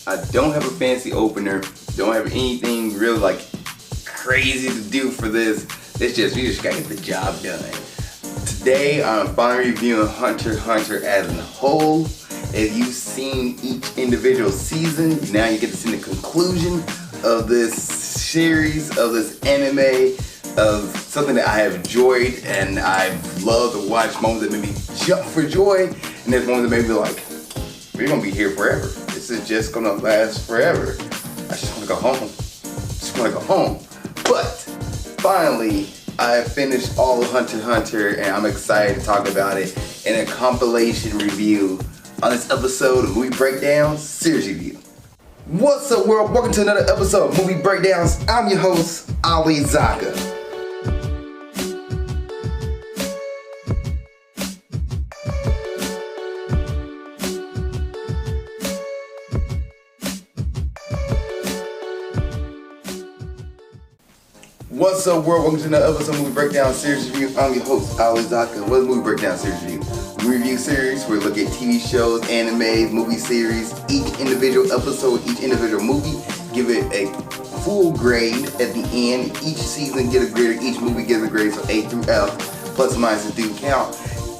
I don't have a fancy opener, don't have anything real like crazy to do for this. We just gotta get the job done. Today I'm finally reviewing Hunter x Hunter as a whole. If you've seen each individual season, now you get to see the conclusion of this series, of this anime, of something that I have enjoyed and I've loved to watch, moments that made me jump for joy, and there's moments that made me like, we're gonna be here forever. This is just gonna last forever. I just wanna go home. But finally, I finished all of Hunter x Hunter and I'm excited to talk about it in a compilation review on this episode of Movie Breakdowns Series Review. What's up, world? Welcome to another episode of Movie Breakdowns. I'm your host, Ali Zakka. What's up, world? Welcome to another episode of Movie Breakdown Series Review. I'm your host, Ali Zakka. What's Movie Breakdown Series Review? We review series where we look at TV shows, animes, movie series, each individual episode, each individual movie, give it a full grade at the end. Each season get a grade, each movie gets a grade, so A through F, plus or minus do count.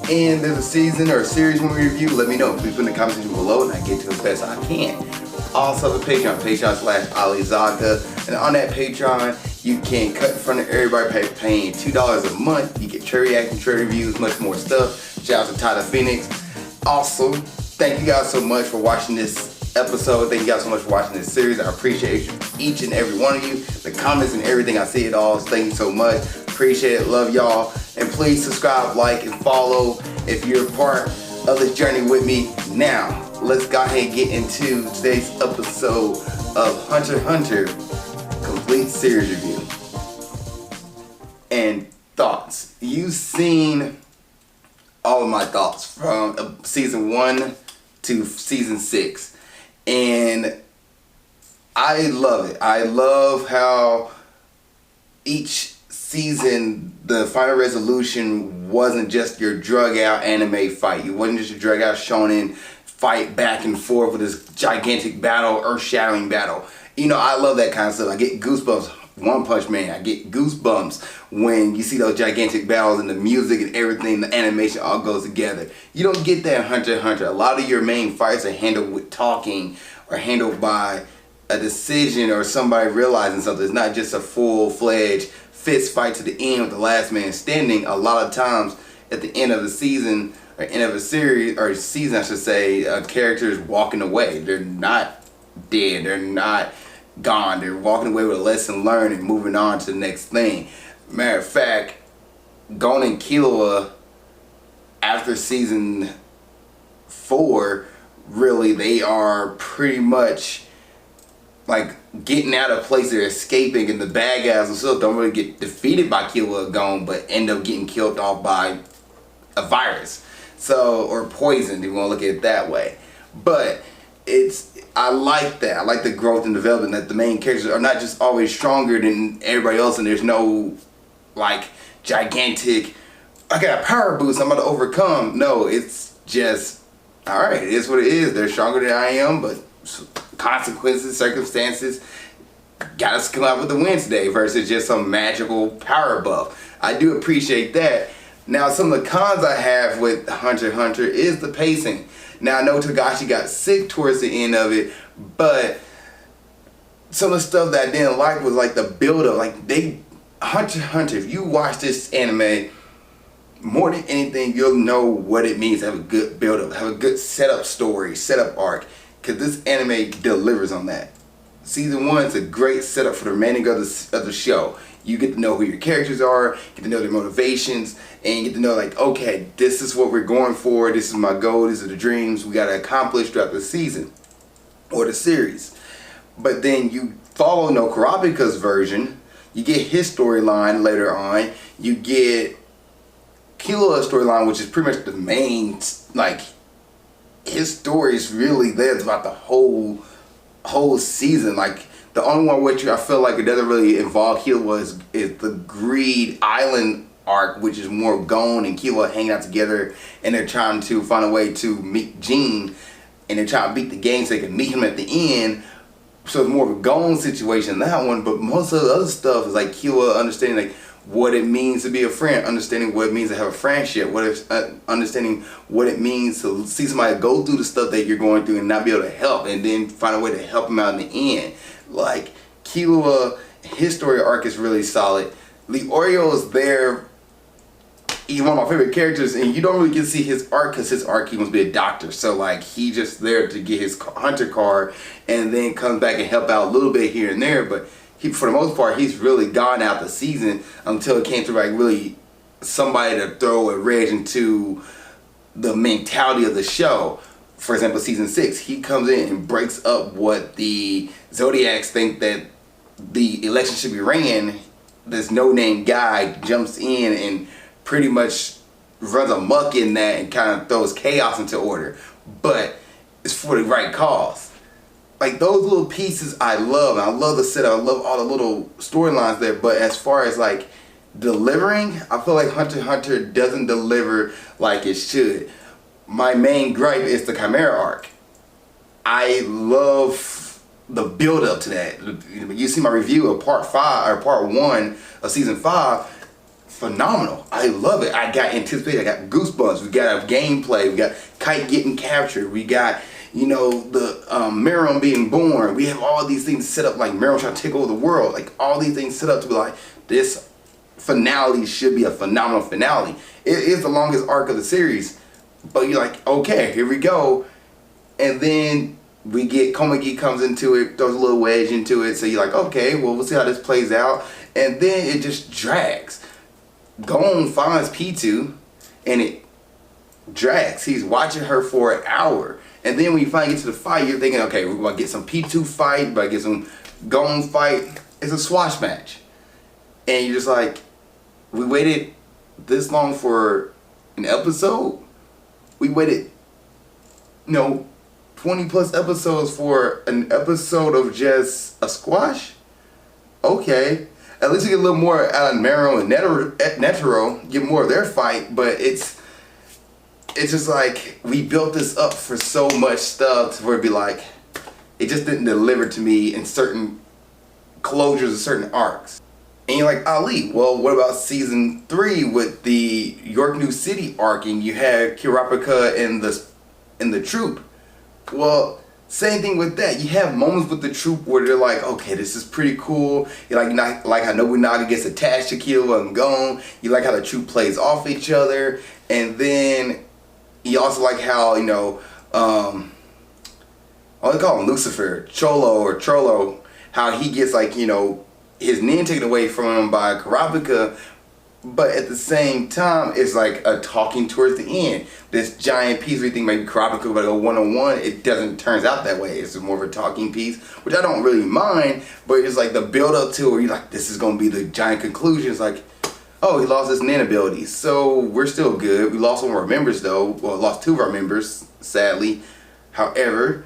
And there's a season or a series when we review, let me know. Please put in the comment section below and I get to it as best I can. Also the Patreon, patreon.com/Ali Zakka. And on that Patreon, you can cut in front of everybody paying $2 a month. You get trade reaction, trade reviews, much more stuff. Shout out to Tyler Phoenix. Also, thank you guys so much for watching this episode. Thank you guys so much for watching this series. I appreciate each and every one of you. The comments and everything, I see it all. So thank you so much. Appreciate it. Love y'all. And please subscribe, like, and follow if you're a part of this journey with me. Now, let's go ahead and get into today's episode of Hunter x Hunter Complete Series Review. And thoughts. You've seen all of my thoughts from season 1 to season 6. And I love it. I love how each season, the final resolution wasn't just your drug out anime fight. It wasn't just your drug out shonen fight back and forth with this gigantic battle, earth-shattering battle. You know, I love that kind of stuff. I get goosebumps. One Punch Man, I get goosebumps when you see those gigantic battles and the music and everything, the animation all goes together. You don't get that in Hunter x Hunter. A lot of your main fights are handled with talking or handled by a decision or somebody realizing something. It's not just a full-fledged fist fight to the end with the last man standing. A lot of times at the end of the season or end of a series, or season I should say, a character is walking away. They're not dead. They're not gone. They're walking away with a lesson learned and moving on to the next thing. Matter of fact, Gon and Killua, after season 4, really they are pretty much like getting out of place. They're escaping, and the bad guys themselves don't really get defeated by Killua or Gon, but end up getting killed off by a virus, or poison, if you want to look at it that way. But I like that. I like the growth and development that the main characters are not just always stronger than everybody else, and there's no like gigantic, I got a power boost I'm about to overcome. No, it's just, alright, it is what it is. They're stronger than I am, but consequences, circumstances got us come out with the win today versus just some magical power buff. I do appreciate that. Now, some of the cons I have with Hunter x Hunter is the pacing. Now, I know Togashi got sick towards the end of it, but some of the stuff that I didn't like was like the build-up. Like Hunter x Hunter, if you watch this anime, more than anything, you'll know what it means to have a good build-up, have a good setup story, setup arc, because this anime delivers on that. Season 1 is a great setup for the remaining of the show. You get to know who your characters are, get to know their motivations, and you get to know like, okay, this is what we're going for, this is my goal, these are the dreams we got to accomplish throughout the season or the series. But then you follow Kurapika's version, you get his storyline later on, you get Killua's storyline, which is pretty much the main, like, his story is really there throughout the whole season. Like, the only one which I feel like it doesn't really involve Killua is the Greed Island arc, which is more Gon and Killua hanging out together and they're trying to find a way to meet Jean. and they're trying to beat the game so they can meet him at the end. So it's more of a Gon situation in that one, but most of the other stuff is like Killua understanding like what it means to be a friend, understanding what it means to have a friendship, understanding what it means to see somebody go through the stuff that you're going through and not be able to help, and then find a way to help him out in the end. Like Killua, his story arc is really solid. Leorio is there. He's one of my favorite characters, and you don't really get to see his arc because his arc, he wants to be a doctor. So like he just there to get his hunter card, and then comes back and help out a little bit here and there. But he, for the most part, he's really gone out the season until it came to like really somebody to throw a wedge into the mentality of the show. For example, season 6, he comes in and breaks up what the Zodiacs think that the election should be ran. This no-name guy jumps in and pretty much runs amok in that and kind of throws chaos into order, but it's for the right cause. Like those little pieces I love. I love the setup. I love all the little storylines there. But as far as like delivering, I feel like Hunter x Hunter doesn't deliver like it should. My main gripe is the Chimera arc. I love the build up to that. You see my review of part 1 of season 5. Phenomenal. I love it. I got anticipated. I got goosebumps. We got a gameplay. We got Kite getting captured. We got, you know, the Meron being born. We have all these things set up, like Meron trying to take over the world. Like all these things set up to be like, this finale should be a phenomenal finale. It is the longest arc of the series, but you're like, okay, here we go. And then we get Komagi comes into it, throws a little wedge into it. So you're like, okay, well, we'll see how this plays out. And then it just drags. Gon finds P2 and it drags. He's watching her for an hour. And then when you finally get to the fight, you're thinking, okay, we're going to get some P2 fight, we're going to get some Gon fight. It's a squash match. And you're just like, we waited this long for an episode? We waited, 20 plus episodes for an episode of just a squash? Okay. At least we get a little more out of Meron and Netero, get more of their fight, but it's just like we built this up for so much stuff where it'd be like, it just didn't deliver to me in certain closures of certain arcs. And you're like, Ali, well, what about season 3 with the York New City arc, and you had Kurapika and the troop? Well, same thing with that. You have moments with the troop where they're like, okay, this is pretty cool. You like how Nobunaga gets attached to Killua and Gon. You like how the troop plays off each other. And then you also like how, what do they call him? Lucifer, Cholo, how he gets like, his nin taken away from him by Kurapika. But at the same time, it's like a talking towards the end. This giant piece where you think maybe Kurapika would go one-on-one, it doesn't turns out that way. It's more of a talking piece, which I don't really mind, but it's like the build up to where you're like, this is gonna be the giant conclusion. It's like, oh, he lost his nin abilities, so we're still good. We lost one of our members though, well, lost 2 of our members, sadly. However,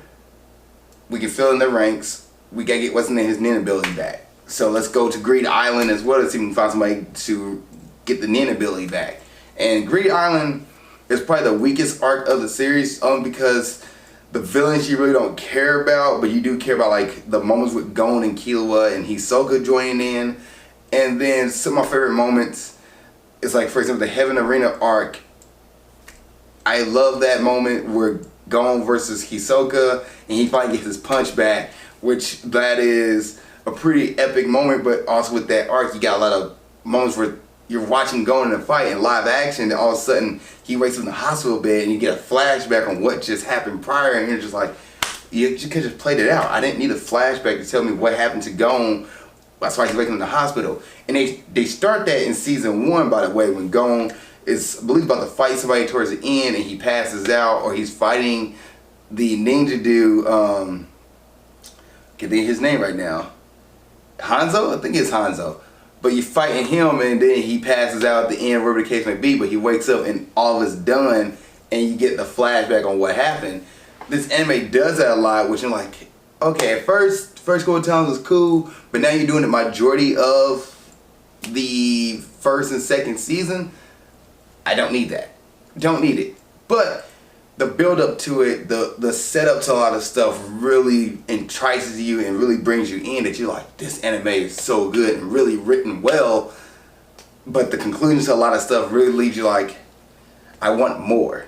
we can fill in the ranks. We gotta get what's in his nin ability back. So let's go to Greed Island as well to see if we can find somebody to get the nin ability back. And Greed Island is probably the weakest arc of the series, because the villains you really don't care about, but you do care about like the moments with Gon and Killua and Hisoka joining in. And then some of my favorite moments is like, for example, the Heaven Arena arc. I love that moment where Gon versus Hisoka and he finally gets his punch back, which that is a pretty epic moment. But also with that arc, you got a lot of moments where you're watching Gon in a fight in live action, and all of a sudden he wakes up in the hospital bed and you get a flashback on what just happened prior, and you're just like, you could just played it out. I didn't need a flashback to tell me what happened to Gon. That's why he's waking up in the hospital. And they start that in season 1, by the way, when Gon is, I believe, about to fight somebody towards the end and he passes out, or he's fighting the ninja dude, can't think of his name right now. Hanzo? I think it's Hanzo. But you're fighting him and then he passes out at the end, wherever the case may be, but he wakes up and all of it's done and you get the flashback on what happened. This anime does that a lot, which I'm like, okay, at first couple times was cool, but now you're doing the majority of the first and second season. I don't need that. Don't need it. But the build up to it, the setup to a lot of stuff really entices you and really brings you in, that you're like, this anime is so good and really written well. But the conclusion to a lot of stuff really leaves you like, I want more.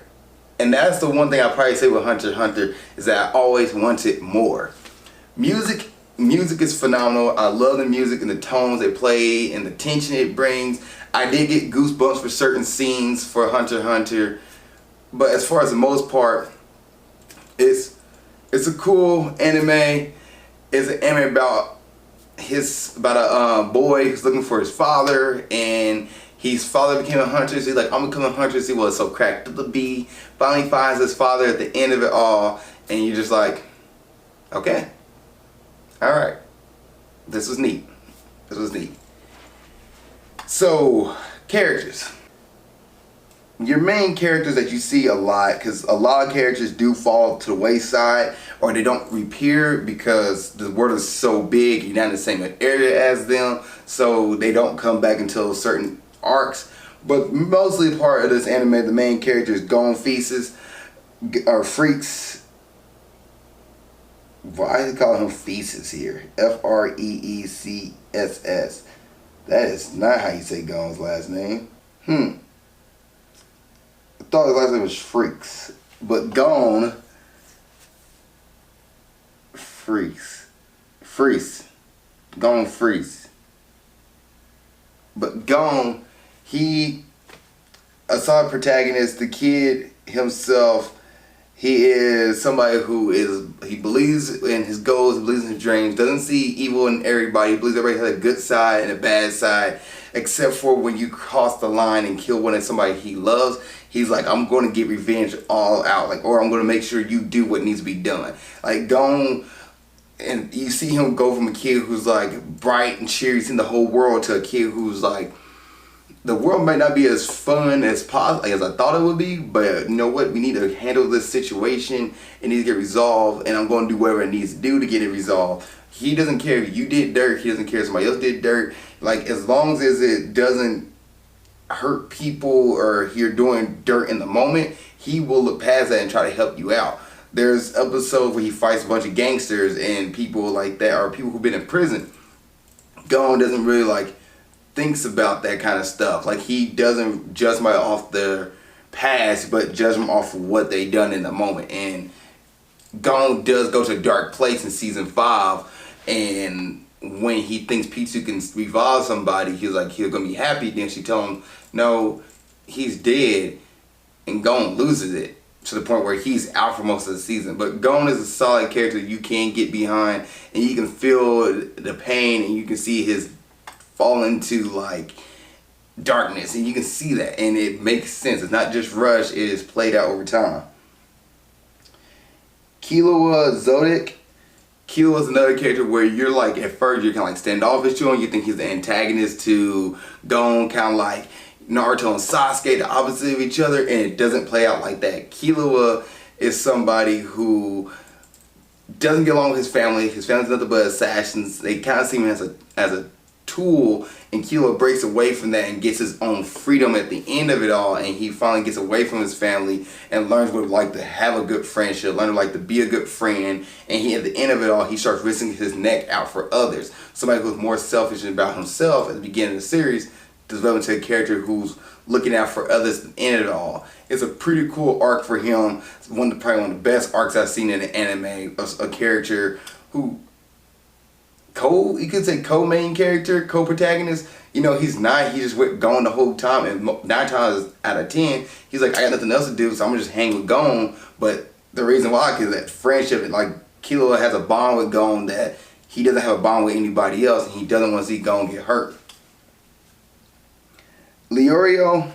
And that's the one thing I probably say with Hunter x Hunter, is that I always wanted more. Music is phenomenal. I love the music and the tones they play and the tension it brings. I did get goosebumps for certain scenes for Hunter x Hunter. But as far as the most part, it's a cool anime. It's an anime about a boy who's looking for his father, and his father became a hunter, so he's like, I'm becoming a hunter. So he was so cracked up the bee. Finally finds his father at the end of it all, and you're just like, okay, all right, this was neat. This was neat. So, characters. Your main characters that you see a lot, because a lot of characters do fall to the wayside, or they don't reappear because the world is so big, you're not in the same area as them, so they don't come back until certain arcs. But mostly part of this anime, the main character is Gon Feces, or Freaks. Why is he calling him Feces here? Freecss. That is not how you say Gon's last name. I thought his last name was Freaks. But Gon Freaks. Gon Freeze. But Gon, he, a solid protagonist, the kid himself, he is somebody he believes in his goals, he believes in his dreams, doesn't see evil in everybody, he believes everybody has a good side and a bad side, except for when you cross the line and kill one of somebody he loves. He's like, I'm going to get revenge all out, like, or I'm going to make sure you do what needs to be done. Like, Gon, and you see him go from a kid who's like bright and cheery, seeing the whole world, to a kid who's like, the world might not be as fun as as I thought it would be, but you know what? We need to handle this situation. It needs to get resolved, and I'm going to do whatever it needs to do to get it resolved. He doesn't care if you did dirt. He doesn't care if somebody else did dirt. Like, as long as it doesn't hurt people or you're doing dirt in the moment, he will look past that and try to help you out. There's episodes where he fights a bunch of gangsters and people like that, or people who've been in prison. Gon doesn't really like thinks about that kind of stuff. Like, he doesn't judge somebody off their past, but judge them off of what they done in the moment. And Gon does go to a dark place in season 5, and when he thinks Pichu can revive somebody, he's like, he's gonna be happy. Then she tell him, no, he's dead, and Gon loses it to the point where he's out for most of the season. But Gon is a solid character you can get behind, and you can feel the pain, and you can see his fall into like darkness, and you can see that, and it makes sense. It's not just rushed, it is played out over time. Killua Zodiac. Killua is another character where you're like, at first you're kind of like standoffish to him. You think he's the antagonist to Gon, kind of like Naruto and Sasuke, the opposite of each other, and it doesn't play out like that. Killua is somebody who doesn't get along with his family. His family's nothing but assassins. They kind of see him as a tool, and Killua breaks away from that and gets his own freedom at the end of it all, and he finally gets away from his family and learns what it's like to have a good friendship, learn like to be a good friend, and he, at the end of it all, he starts risking his neck out for others. Somebody who's more selfish about himself at the beginning of the series develops into a character who's looking out for others at the end of it all. It's a pretty cool arc for him. It's probably one of the best arcs I've seen in an anime. A character who you could say co-main character, co-protagonist. You know, he's not. He's just with Gon the whole time, and 9 times out of 10, he's like, I got nothing else to do, so I'm gonna just hang with Gon. But the reason why, because that friendship, like, Killua has a bond with Gon that he doesn't have a bond with anybody else, and he doesn't want to see Gon get hurt. Leorio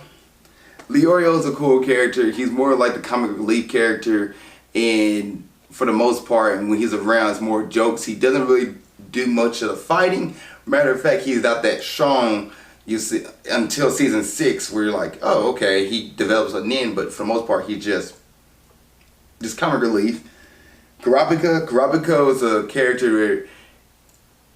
is a cool character. He's more like the comic relief character, and for the most part, and when he's around, it's more jokes. He doesn't really do much of the fighting. Matter of fact, he's not that strong, you see, until season 6, where you're like, oh, okay, he develops a nin, but for the most part, he's just comic relief. Kurapika is a character where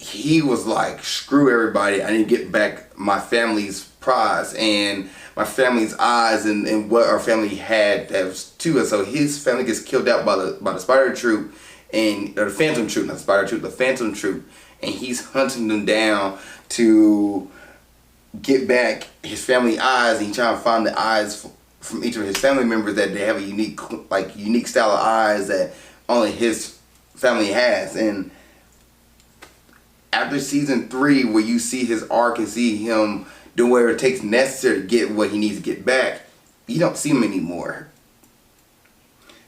he was like, screw everybody, I need to get back my family's prize and my family's eyes and what our family had that was to us. So his family gets killed out by the spider troop or the phantom troop, not the spider troop, the phantom troop, and he's hunting them down to get back his family eyes, and he's trying to find the eyes from each of his family members that they have a unique style of eyes that only his family has. And after season 3, where you see his arc and see him do whatever it takes necessary to get what he needs to get back, you don't see him anymore.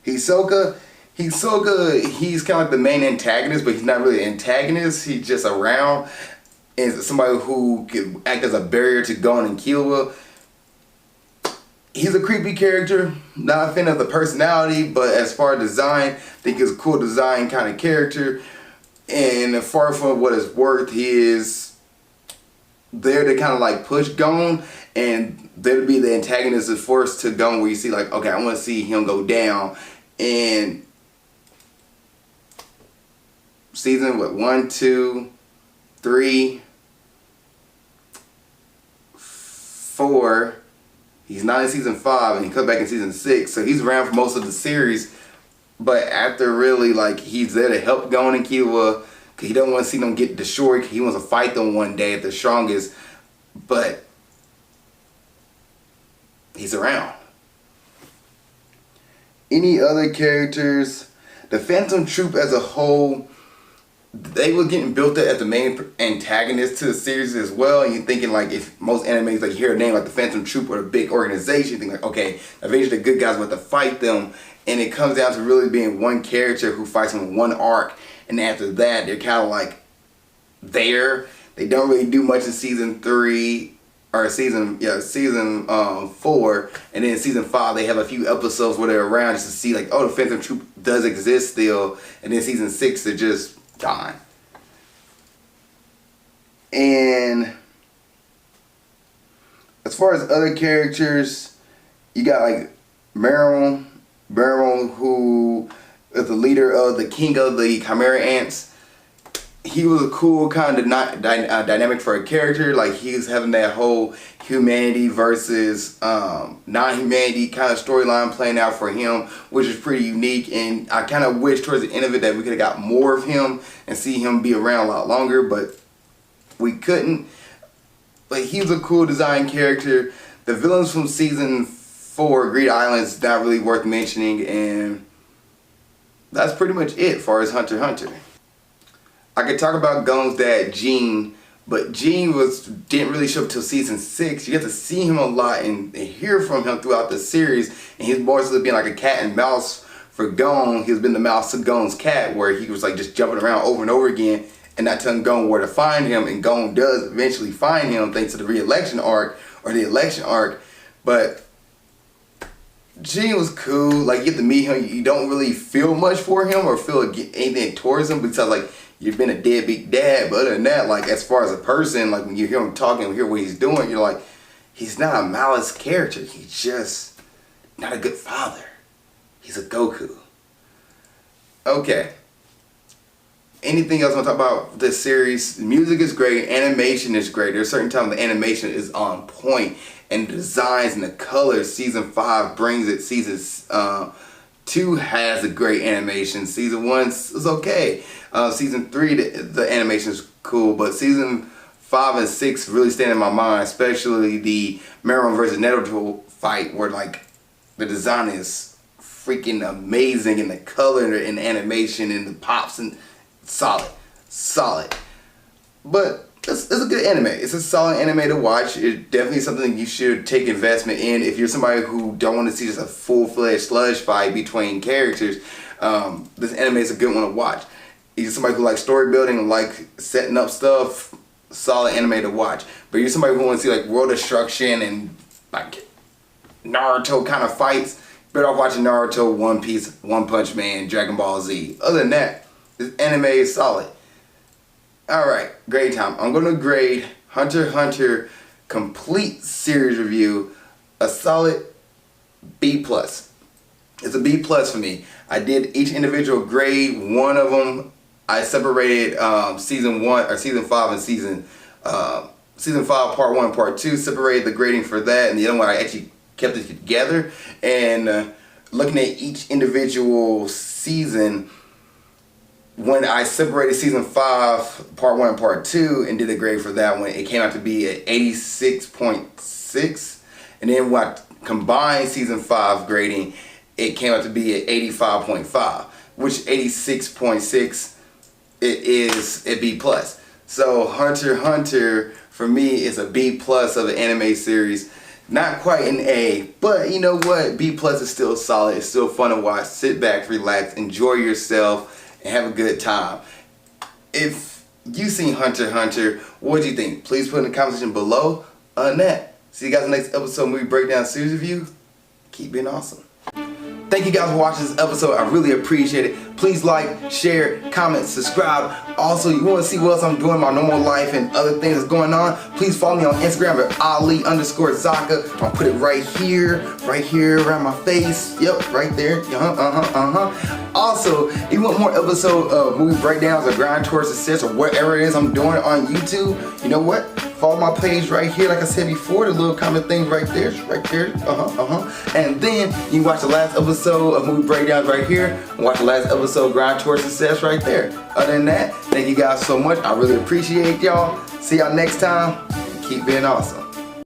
Hisoka, he's kind of like the main antagonist, but he's not really an antagonist. He's just around and somebody who can act as a barrier to Gon and Killua. He's a creepy character. Not a fan of the personality, but as far as design, I think he's a cool design kind of character. And far from what it's worth, he is there to kind of like push Gon, and there to be the antagonist is forced to Gon, where you see like, okay, I want to see him go down. And season 1, 2, 3, 4. He's not in season 5, and he comes back in season 6. So he's around for most of the series. But after really, like, he's there to help Gon and Killua, because he don't want to see them get destroyed. He wants to fight them one day at the strongest. But he's around. Any other characters? The Phantom Troop as a whole, they were getting built up as the main antagonist to the series as well. And you're thinking, like, if most animes, like, you hear a name like the Phantom Troop or a big organization, you think like, okay, eventually the good guys want to fight them. And it comes down to really being one character who fights in one arc. And after that, they're kind of like there. They don't really do much in season 3 or season 4. And then in season 5, they have a few episodes where they're around just to see like, oh, the Phantom Troop does exist still. And then season 6, they're just gone. And as far as other characters, you got like Meryl, who is the leader of the king of the Chimera Ants. He was a cool kind of dynamic for a character. Like, he was having that whole humanity versus non-humanity kind of storyline playing out for him, which is pretty unique. And I kind of wish towards the end of it that we could have got more of him and see him be around a lot longer, but we couldn't. But he was a cool design character. The villains from season 4, Greed Island, is not really worth mentioning, and that's pretty much it as far as Hunter x Hunter. I could talk about Gon's dad, Gene, but Gene didn't really show up till season 6. You get to see him a lot and hear from him throughout the series, and he's more so being like a cat and mouse for Gon. He's been the mouse to Gon's cat, where he was like just jumping around over and over again and not telling Gon where to find him, and Gon does eventually find him thanks to the re-election arc, or the election arc. But Gene was cool. Like, you get to meet him, you don't really feel much for him or feel anything towards him, because like, you've been a deadbeat dad. But other than that, like, as far as a person, like, when you hear him talking and hear what he's doing, you're like, he's not a malice character. He's just not a good father. He's a Goku. Okay. Anything else I want to talk about this series? Music is great. Animation is great. There's certain times the animation is on point. And the designs and the colors, season 5 brings it. Season 2 has a great animation. Season 1 is okay. Season 3, the animation is cool. But season 5 and 6 really stand in my mind. Especially the Meron versus Naruto fight, where like the design is freaking amazing. And the color and the animation and the pops and solid. But it's a good anime. It's a solid anime to watch. It's definitely something you should take investment in. If you're somebody who don't want to see just a full-fledged sludge fight between characters, this anime is a good one to watch. If you're somebody who likes story building and like setting up stuff, solid anime to watch. But you're somebody who wants to see like world destruction and like Naruto kind of fights, better off watching Naruto, One Piece, One Punch Man, Dragon Ball Z. Other than that, this anime is solid. Alright, grade time. I'm going to grade Hunter x Hunter complete series review a solid B+. It's a B+ for me. I did each individual grade. One of them I separated season 1 or season 5 and season 5 part 1 and part 2, separated the grading for that, and the other one I actually kept it together. And looking at each individual season, when I separated season 5 part 1 and part 2 and did a grade for that one, it came out to be at 86.6. And then when I combined season 5 grading, it came out to be at 85.5, which 86.6 it is a B plus. So Hunter x Hunter for me is a B plus of an anime series. Not quite an A, but you know what? B plus is still solid. It's still fun to watch. Sit back, relax, enjoy yourself, and have a good time. If you've seen Hunter x Hunter, what do you think? Please put in the comment section below. Other than that, see you guys in the next episode, movie breakdown series review. Keep being awesome. Thank you guys for watching this episode. I really appreciate it. Please like, share, comment, subscribe. Also, you want to see what else I'm doing in my normal life and other things that's going on, please follow me on Instagram at Ali_Zakka. I'll put it right here around my face. Yep, right there. Also, if you want more episode of movie breakdowns or grind towards success or whatever it is I'm doing on YouTube, you know what? Follow my page right here, like I said before, the little comment thing right there, And then you can watch the last episode of movie breakdowns right here, and watch the last episode of Grind Towards Success right there. Other than that, thank you guys so much. I really appreciate y'all. See y'all next time. Keep being awesome.